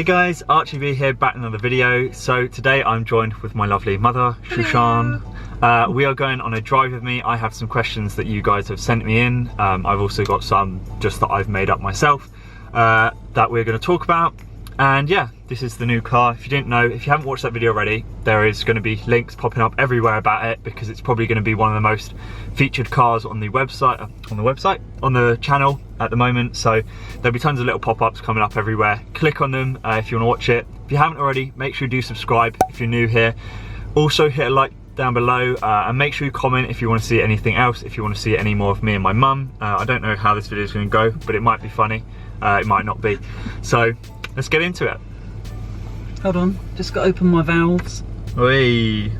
guys, Archie B here, back in another video. So today I'm joined with my lovely mother, Shushan. We are going on a drive with me. I have some questions that you guys have sent me in. I've also got some just that I've made up myself that we're going to talk about. And yeah, this is the new car. If you didn't know, if you haven't watched that video already, there is going to be links popping up everywhere about it because it's probably going to be one of the most featured cars on the website, on the channel at the moment. So there'll be tons of little pop-ups coming up everywhere. Click on them if you want to watch it. If you haven't already, make sure you do subscribe if you're new here. Also hit a like down below and make sure you comment if you want to see anything else, if you want to see any more of me and my mum. I don't know how this video is going to go, but it might be funny, it might not be. So let's get into it. Hold on, just got to open my valves. Oi.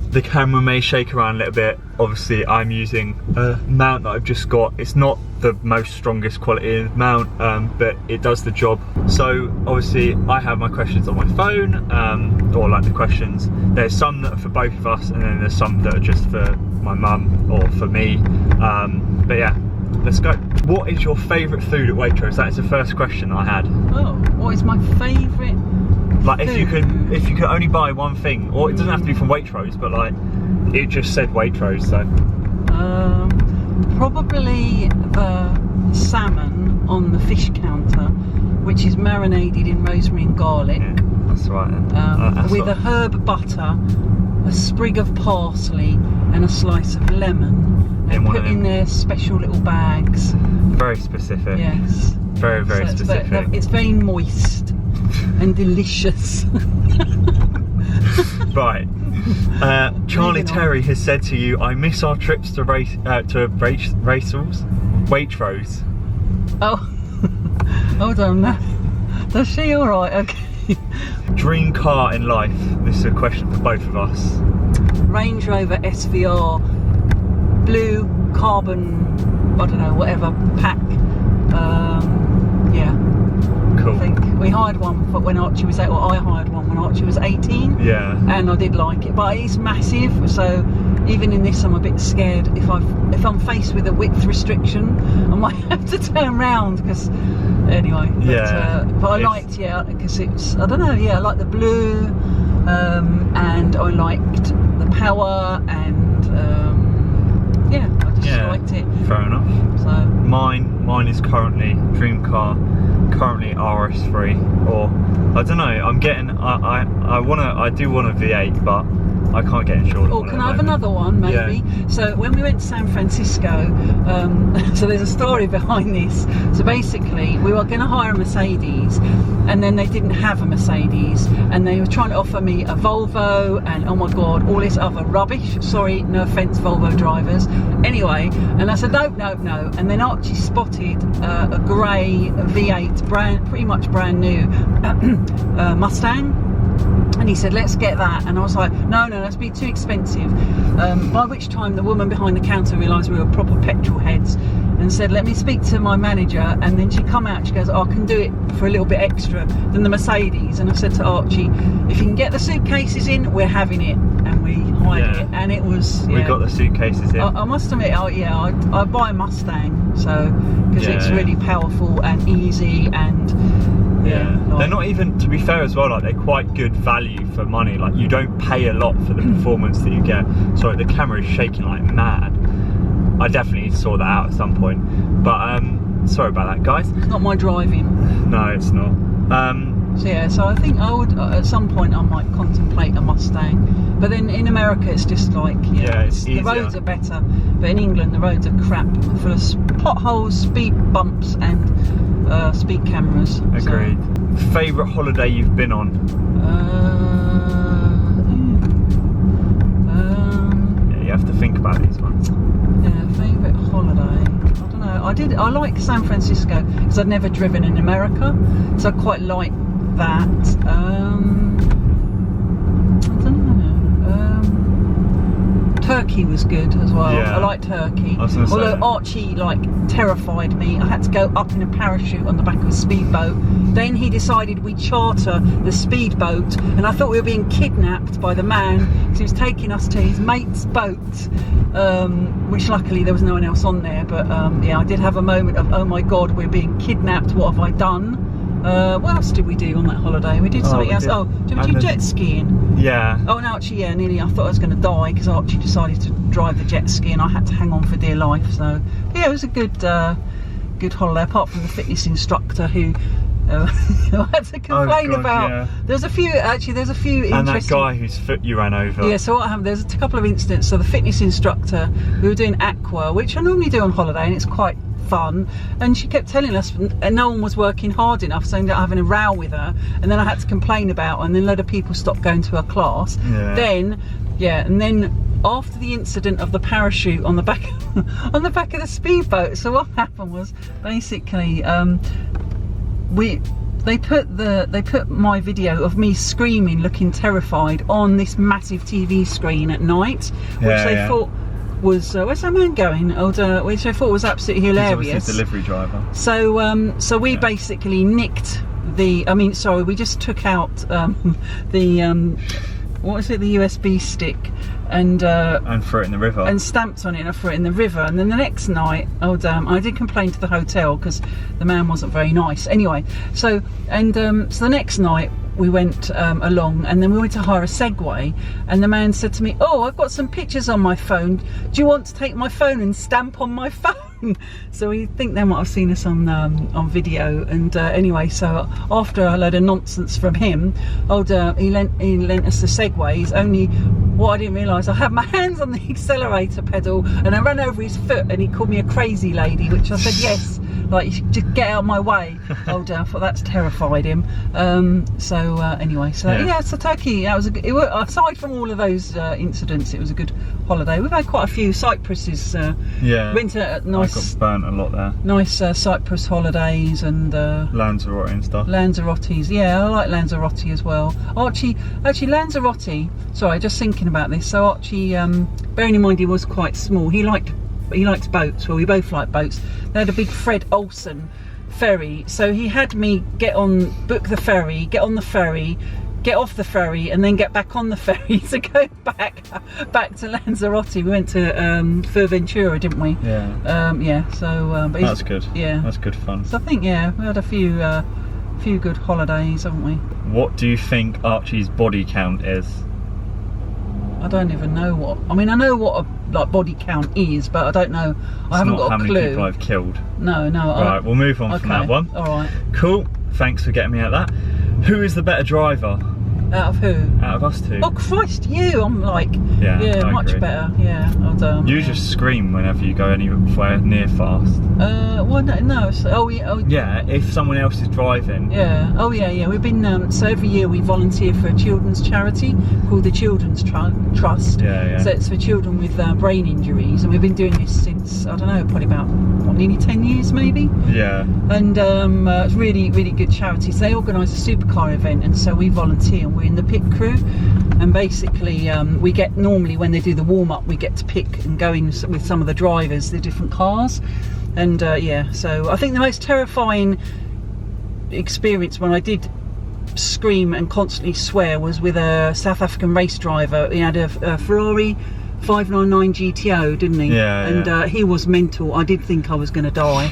The camera may shake around a little bit. Obviously I'm using a mount that I've just got. It's not the most strongest quality mount, but it does the job. So obviously I have my questions on my phone, or like the questions. There's some that are for both of us, and then there's some that are just for my mum or for me. But yeah, let's go. What is your favourite food at Waitrose? That is the first question I had. Oh, what is my favourite? Like if you could only buy one thing, or it doesn't have to be from Waitrose, but like it just said Waitrose, so. Probably the salmon on the fish counter, which is marinated in rosemary and garlic. Yeah, that's right. With a herb butter, a sprig of parsley, and a slice of lemon, and put in their special little bags. Very specific. Yes. Very, very specific. It's very moist and delicious. Right. Charlie Terry has said to you, I miss our trips to Waitrose. Oh, hold on now. Does she? All right, okay. Dream car in life. This is a question for both of us. Range Rover SVR, blue carbon, I don't know, whatever pack. Yeah. Cool. I think we hired one for when Archie was 8, or I hired one when Archie was 18. Yeah. And I did like it, but it's massive, so even in this I'm a bit scared. If I'm faced with a width restriction, I might have to turn round, because anyway. But, yeah. But I liked, yeah, because it's, I don't know, yeah, I like the blue, and I liked the power, and yeah, I just liked it. Fair enough. So mine is currently dream car, currently RS3, or I don't know. I'm getting I do want a V8, but I can't get insured. Oh, can I have another one, maybe? Yeah. So when we went to San Francisco, so there's a story behind this. So basically, we were going to hire a Mercedes, and then they didn't have a Mercedes, and they were trying to offer me a Volvo, and oh my God, all this other rubbish. Sorry, no offence, Volvo drivers. Anyway, and I said no. And then Archie spotted a grey V8, pretty much brand new Mustang. And he said, let's get that. And I was like, no, that's be too expensive. By which time the woman behind the counter realised we were proper petrol heads and said, let me speak to my manager. And then she come out, she goes, oh, I can do it for a little bit extra than the Mercedes. And I said to Archie, if you can get the suitcases in, we're having it. And we hired it. And it was, we got the suitcases in. I must admit, I buy a Mustang, so, because it's really powerful and easy, and they're not even, to be fair as well, like they're quite good value for money. Like you don't pay a lot for the performance that you get. Sorry, the camera is shaking like mad. I definitely need to sort that out at some point. But sorry about that, guys. It's not my driving. No, it's not. So yeah, so I think I would at some point I might contemplate a Mustang. But then in America it's just like it's the roads are better. But in England the roads are crap, full of potholes, speed bumps, and speed cameras. Agreed. So. Favourite holiday you've been on? Yeah, you have to think about these ones. Yeah, favourite holiday. I don't know. I like San Francisco because I'd never driven in America, so I quite like that. I don't know. Turkey was good as well. Yeah. I like Turkey. Although Archie terrified me. I had to go up in a parachute on the back of a speedboat. Then he decided we'd charter the speedboat, and I thought we were being kidnapped by the man because he was taking us to his mate's boat, which luckily there was no one else on there. But yeah, I did have a moment of, oh my God, we're being kidnapped. What have I done? What else did we do on that holiday? We did something else. Did we do jet skiing? Yeah. Oh, and Archie, nearly. I thought I was going to die because Archie decided to drive the jet ski, and I had to hang on for dear life. So yeah, it was a good holiday. Apart from the fitness instructor who had to complain about. Yeah. There's a few interesting. And that guy whose foot you ran over. Yeah. So what happened? There's a couple of incidents. So the fitness instructor, we were doing aqua, which I normally do on holiday, and it's quite fun, and she kept telling us no one was working hard enough, saying that having a row with her, and then I had to complain about her, and then a load of people stopped going to her class. And then after the incident of the parachute on the back on the back of the speedboat, so what happened was basically they put my video of me screaming, looking terrified, on this massive TV screen at night, which they thought was where's that man going? Which I thought was absolutely hilarious. He's a delivery driver. So we basically nicked the. We just took out the what was it? The USB stick and threw it in the river. And stamped on it and threw it in the river. And then the next night, I did complain to the hotel because the man wasn't very nice. Anyway, so the next night we went along, and then we went to hire a Segway, and the man said to me, "Oh, I've got some pictures on my phone. Do you want to take my phone and stamp on my phone?" So we think they might have seen us on video. And anyway, so after a load of nonsense from him, he lent us the Segways. Only what I didn't realise, I had my hands on the accelerator pedal, and I ran over his foot, and he called me a crazy lady, which I said yes. Like, you should just get out of my way. I thought that's terrified him. So Turkey, that was aside from all of those incidents, it was a good holiday. We've had quite a few. Cyprus's went to nice. I got burnt a lot there. Nice Cyprus holidays and Lanzarote and stuff. Lanzarote's, I like Lanzarote as well. Archie, actually Lanzarote. Sorry, just thinking about this. So Archie, bearing in mind he was quite small, he likes boats. Well, we both like boats. They had a big Fred Olsen ferry, so he had me book the ferry, get on the ferry, get off the ferry, and then get back on the ferry to go back to Lanzarote. We went to Fuerteventura, didn't we? Yeah. So but that's good. Yeah, that's good fun. So I think we had a few good holidays, haven't we? What do you think Archie's body count is? I don't even know what. I mean, I know what a body count is, but I don't know. I haven't got a clue. How many people I've killed? No. Right, we'll move on from that one. All right. Cool. Thanks for getting me at that. Who is the better driver? Out of who? Out of us two. Oh Christ, you! I'm like, I much agree. better. Yeah, you just scream whenever you go anywhere near fast. Well, no. Yeah, if someone else is driving. Yeah. Oh yeah. We've been so every year we volunteer for a children's charity called the Children's Trust. Yeah. So it's for children with brain injuries, and we've been doing this since, I don't know, probably about nearly 10 years maybe. Yeah. And it's really, really good charity. So they organise a supercar event, and so we volunteer, and we're in the pit crew. And basically, we get, normally when they do the warm up, we get to pick and go in with some of the drivers, the different cars. And so I think the most terrifying experience when I did scream and constantly swear was with a South African race driver. He had a Ferrari 599 GTO, didn't he? Yeah. And he was mental. I did think I was going to die.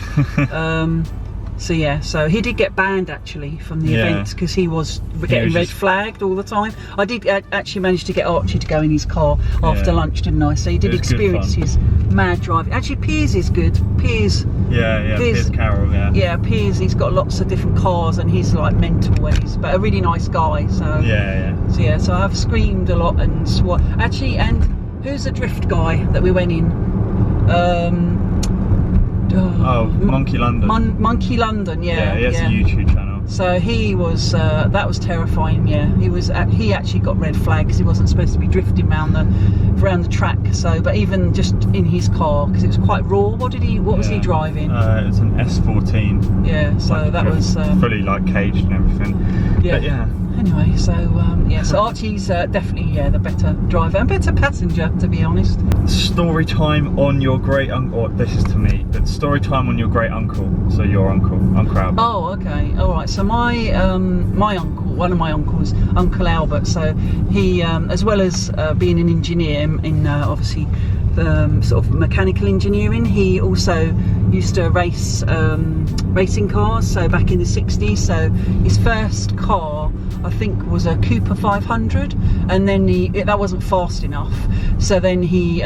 So he did get banned actually from the event because he was getting red flagged all the time. I did actually manage to get Archie to go in his car after lunch, didn't I? So he did experience his mad driving. Actually, Piers is good. Piers. Piers Carroll. Yeah, Piers. He's got lots of different cars, and he's like mental ways, but a really nice guy. So So I've screamed a lot and swore. Actually, and who's the drift guy that we went in? Monkey London. Monkey London, yeah. He has a YouTube channel. So he was, that was terrifying. Yeah, he actually got red flag because he wasn't supposed to be drifting around the track. So, but even just in his car, because it was quite raw. What was he driving? It was an S14. Yeah, so like that was fully like caged and everything. Yeah. But Anyway, so Archie's definitely the better driver and better passenger, to be honest. Story time on your great uncle. Or this is to me, but story time on your great uncle. So your uncle Albert. Oh, okay, all right. So my uncle, one of my uncles, Uncle Albert. So he, as well as being an engineer in obviously sort of mechanical engineering. He also used to race racing cars, so back in the 60s. So his first car, I think, was a Cooper 500, and then that wasn't fast enough, so then he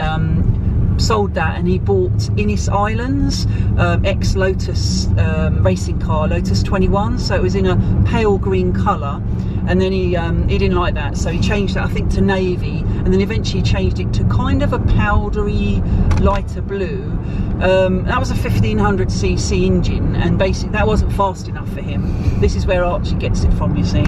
sold that and he bought Innis Islands ex-Lotus racing car, Lotus 21, so it was in a pale green colour, and then he didn't like that, so he changed it, I think, to navy, and then eventually changed it to kind of a powdery lighter blue. That was a 1500cc engine, and basically that wasn't fast enough for him. This is where Archie gets it from, you see.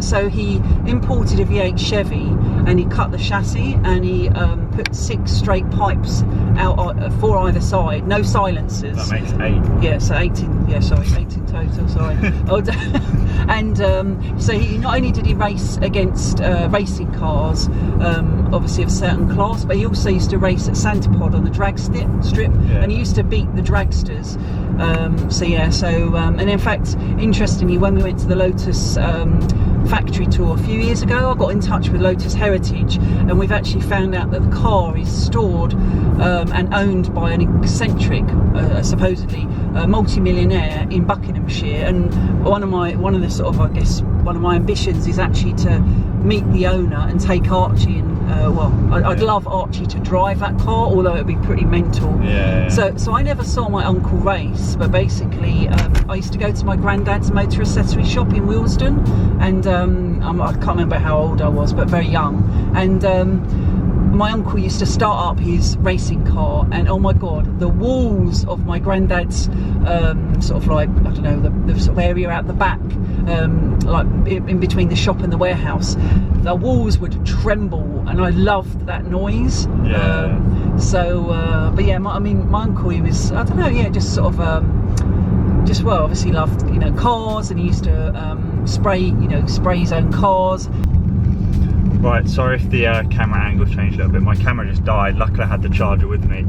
So he imported a V8 Chevy, and he cut the chassis, and he put 6 straight pipes out 4 either side, no silencers. That makes 8. Yeah, so 18. Yeah, sorry, 8 in total. Sorry. So he not only did he race against racing cars, obviously of a certain class, but he also used to race at Santipod on the drag strip, and he used to beat the dragsters. And in fact, interestingly, when we went to the Lotus factory tour a few years ago, I got in touch with Lotus Heritage, and we've actually found out that the car is stored and owned by an eccentric, supposedly multi-millionaire in Buckinghamshire. And one of my ambitions is actually to meet the owner and take Archie and I'd love Archie to drive that car, although it'd be pretty mental. Yeah. So I never saw my uncle race, but basically I used to go to my granddad's motor accessory shop in Willesden, and I can't remember how old I was, but very young, and my uncle used to start up his racing car, and oh my god, the walls of my granddad's sort of like, I don't know, the sort of area out the back, like in between the shop and the warehouse, the walls would tremble, and I loved that noise. Yeah. But yeah, my uncle, he was, I don't know, yeah, just sort of obviously loved, cars, and he used to spray his own cars. Right, sorry if the camera angle changed a little bit. My camera just died. Luckily I had the charger with me.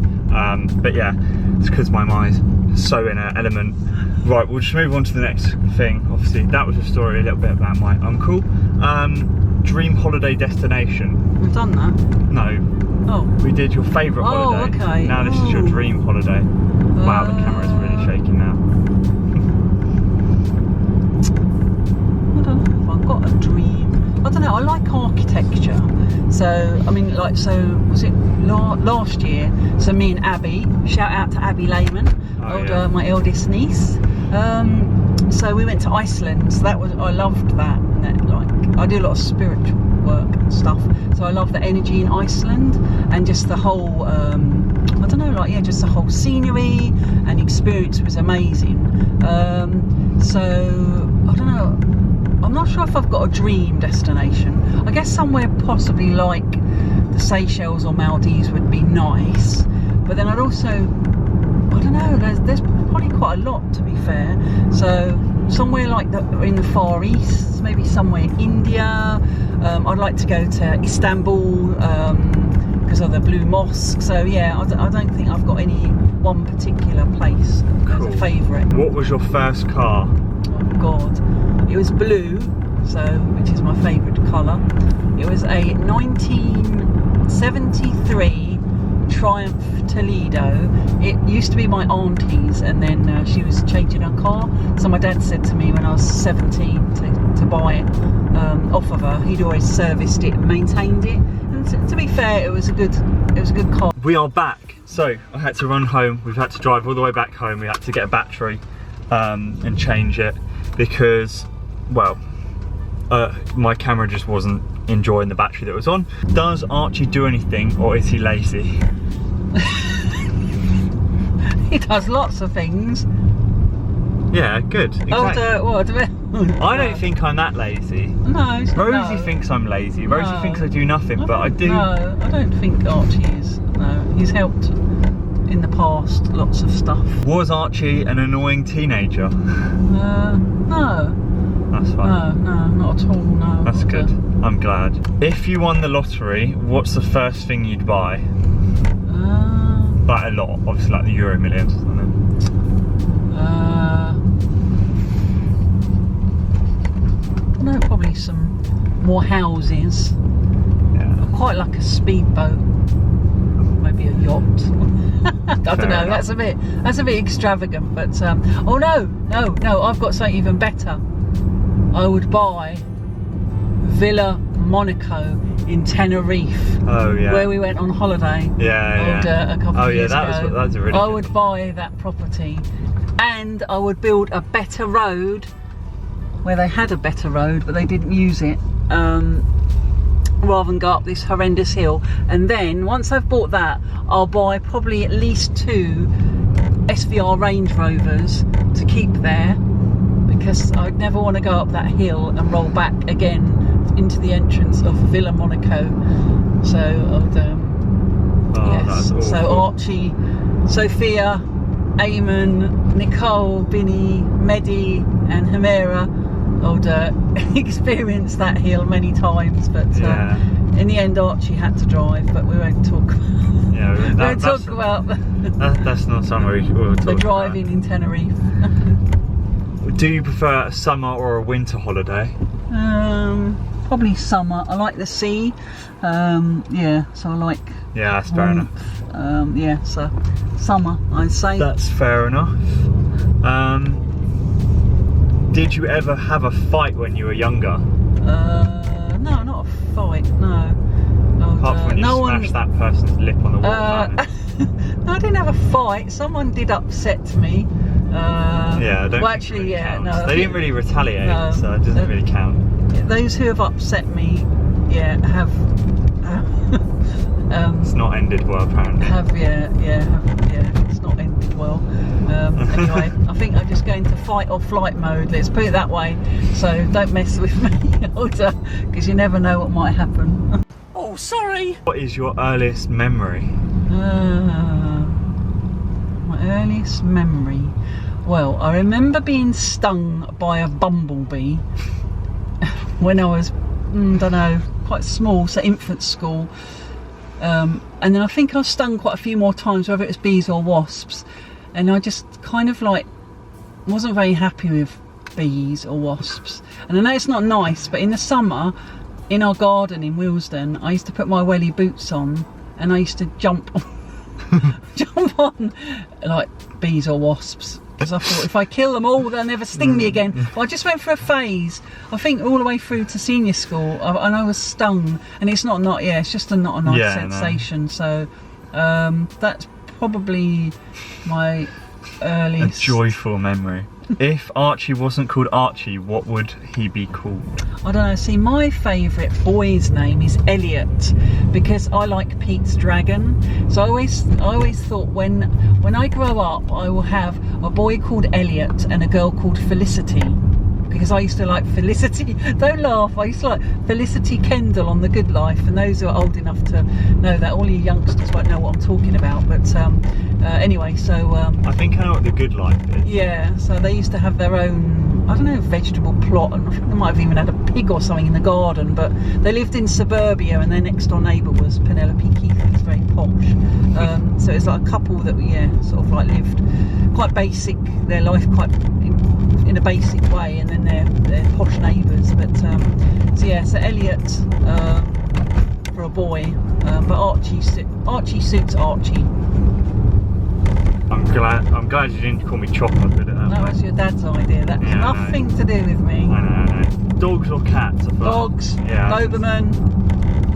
But yeah, it's because my mind's so in an element. Right, we'll just move on to the next thing. Obviously, that was a story a little bit about my uncle. Dream holiday destination. We've done that? No. Oh. We did your favourite holiday. Oh, okay. Now this is your dream holiday. Wow, the camera's really shaking now. I don't know if I've got a dream. I don't know, I like architecture. So, was it last year? So me and Abby, shout out to Abby Lehman, my eldest niece. So we went to Iceland. So I loved that. I do a lot of spiritual work and stuff. So I love the energy in Iceland, and just the whole, just the whole scenery and experience was amazing. So I don't know. I'm not sure if I've got a dream destination. I guess somewhere possibly like the Seychelles or Maldives would be nice. But then I'd also, I don't know, there's probably quite a lot, to be fair. So somewhere like in the Far East, maybe somewhere in India. I'd like to go to Istanbul because of the Blue Mosque. So yeah, I don't think I've got any one particular place as a favourite. What was your first car? Oh God. It was blue, which is my favourite colour. It was a 1973 Triumph Toledo. It used to be my auntie's, and then she was changing her car. So my dad said to me when I was 17 to buy it off of her. He'd always serviced it and maintained it. And to be fair, it was a good car. We are back. So I had to run home. We've had to drive all the way back home. We had to get a battery and change it because, well, my camera just wasn't enjoying the battery that was on. Does Archie do anything, or is he lazy? He does lots of things. Yeah, good. Exactly. I don't think I'm that lazy. No. Rosie thinks I'm lazy. Rosie thinks I do nothing, but I do. No, I don't think Archie is. No, he's helped in the past lots of stuff. Was Archie an annoying teenager? No. That's fine. No, not at all, no. That's good. I'm glad. If you won the lottery, what's the first thing you'd buy? Like a lot, obviously, like the Euro Millions or something. I don't know, probably some more houses. Yeah. quite like a speedboat, maybe a yacht. I don't know. That's a bit extravagant. But oh no, I've got something even better. I would buy Villa Monaco in Tenerife. Oh yeah. Where we went on holiday. Yeah. A couple of years ago. That's a really. I would buy that property, and I would build a better road where they had a better road, but they didn't use it. Rather than go up this horrendous hill. And then once I've bought that, I'll buy probably at least 2 SVR Range Rovers to keep there, because I'd never want to go up that hill and roll back again into the entrance of Villa Monaco. So I'd, yes. So Archie, Sophia, Eamon, Nicole, Binny, Mehdi and Humera, I'd experience that hill many times, but in the end Archie had to drive, but we won't talk about that's not something we'll talk the driving about. In Tenerife. Do you prefer a summer or a winter holiday? Probably summer. I like the sea. So I like. Yeah, that's fair enough. So summer, I'd say. That's fair enough. Did you ever have a fight when you were younger? No, not a fight. No. Apart from when you smashed that person's lip on the wall. No, I didn't have a fight. Someone did upset me. I don't. Well, actually, no. They didn't really retaliate, so it doesn't really count. Those who have upset me, have. It's not ended well, apparently. It's not ended well. Anyway, I think I'm just going to fight or flight mode. Let's put it that way. So don't mess with me, because you never know what might happen. Oh, sorry. What is your earliest memory? My earliest memory. Well, I remember being stung by a bumblebee when I was, quite small, so infant school. And then I think I was stung quite a few more times, whether it was bees or wasps. And I just kind of wasn't very happy with bees or wasps. And I know it's not nice, but in the summer, in our garden in Willesden, I used to put my welly boots on and I used to jump on like bees or wasps. Because I thought if I kill them all, they'll never sting me again. Well, I just went through a phase, I think all the way through to senior school, and I was stung. And it's it's just not a nice sensation. No. So that's probably my earliest. A joyful memory. If Archie wasn't called Archie, what would he be called? I don't know. See, my favourite boy's name is Elliot, because I like Pete's Dragon. So I always thought when I grow up, I will have a boy called Elliot and a girl called Felicity. Because I used to like Felicity. Don't laugh. I used to like Felicity Kendall on The Good Life. And those who are old enough to know that, all you youngsters won't know what I'm talking about. But anyway, so I think I know what The Good Life is. Yeah. So they used to have their own, I don't know, vegetable plot, and I think they might have even had a pig or something in the garden. But they lived in suburbia, and their next door neighbour was Penelope Keith, who's very posh. So it's like a couple that lived quite basic, their life quite in a basic way, and then they're posh neighbours. But so Elliot for a boy, but Archie suits Archie. I'm glad you didn't call me Chopper. That was your dad's idea. That has nothing to do with me. I know. Dogs or cats? Dogs. Doberman.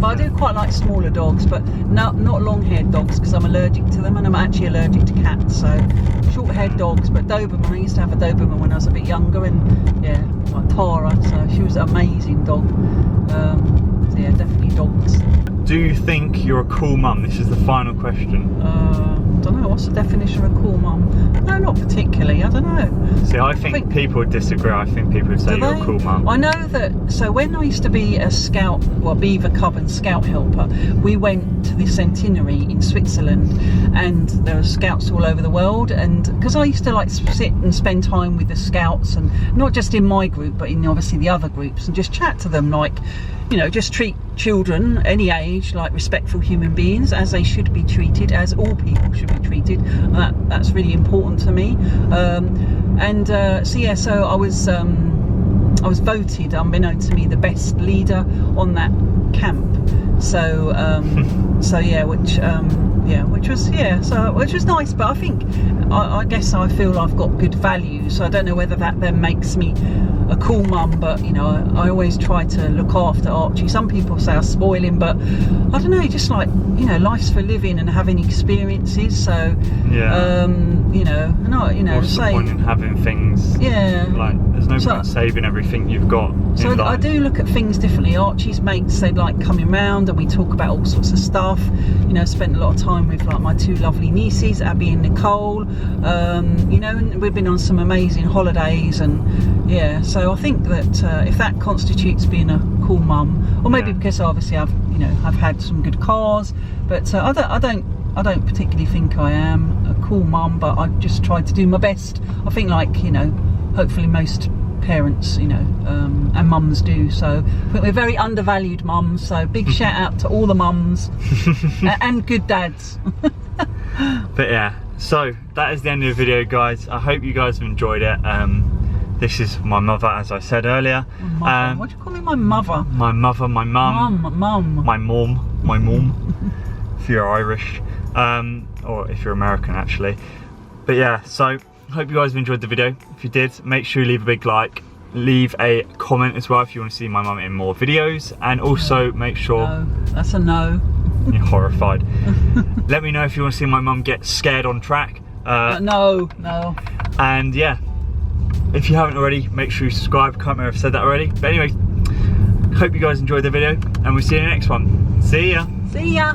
But I do quite like smaller dogs, but not long-haired dogs, because I'm allergic to them, and I'm actually allergic to cats. So short-haired dogs, but Doberman. I used to have a Doberman when I was a bit younger, and like Tara. So she was an amazing dog. Definitely dogs. Do you think you're a cool mum? This is the final question. I don't know, what's the definition of a cool mum? No, not particularly, I don't know. See, I think people would disagree. I think people would say you're a cool mum. I know that, so when I used to be a scout, Beaver Cub and scout helper, we went to the centenary in Switzerland, and there were scouts all over the world, and because I used to sit and spend time with the scouts, and not just in my group, but in obviously the other groups, and just chat to them, just treat children any age like respectful human beings, as they should be treated, as all people should be treated. That's really important to me. So I was voted, unbeknown to me, the best leader on that camp. So so yeah, which was nice. But I think I guess I feel I've got good values, so I don't know whether that then makes me a cool mum, but you know, I always try to look after Archie. Some people say I spoil him, but I don't know, just like, you know, life's for living and having experiences. So yeah, you know, not, you know, what's the point in having things? Yeah, like there's no point saving everything you've got. So I do look at things differently. Archie's mates, they like coming round and we talk about all sorts of stuff. You know, spent a lot of time with like my two lovely nieces, Abby and Nicole. You know, and we've been on some amazing holidays, and yeah. So I think that if that constitutes being a cool mum, or maybe because obviously I've had some good cars, but I don't particularly think I am a cool mum, but I just try to do my best. I think, like, you know, hopefully most parents, you know, and mums do. So I think we're very undervalued mums. So big shout out to all the mums and good dads. But yeah, so that is the end of the video, guys. I hope you guys have enjoyed it. This is my mother, as I said earlier. Why do you call me my mother? My mother, my mum. My mum. If you're Irish, or if you're American, actually. But yeah, so hope you guys have enjoyed the video. If you did, make sure you leave a big like, leave a comment as well if you want to see my mum in more videos, and also make sure... No, that's a no. You're horrified. Let me know if you want to see my mum get scared on track. No. And yeah, if you haven't already, make sure you subscribe. Can't remember if I've said that already. But anyway, hope you guys enjoyed the video, and we'll see you in the next one. See ya. See ya.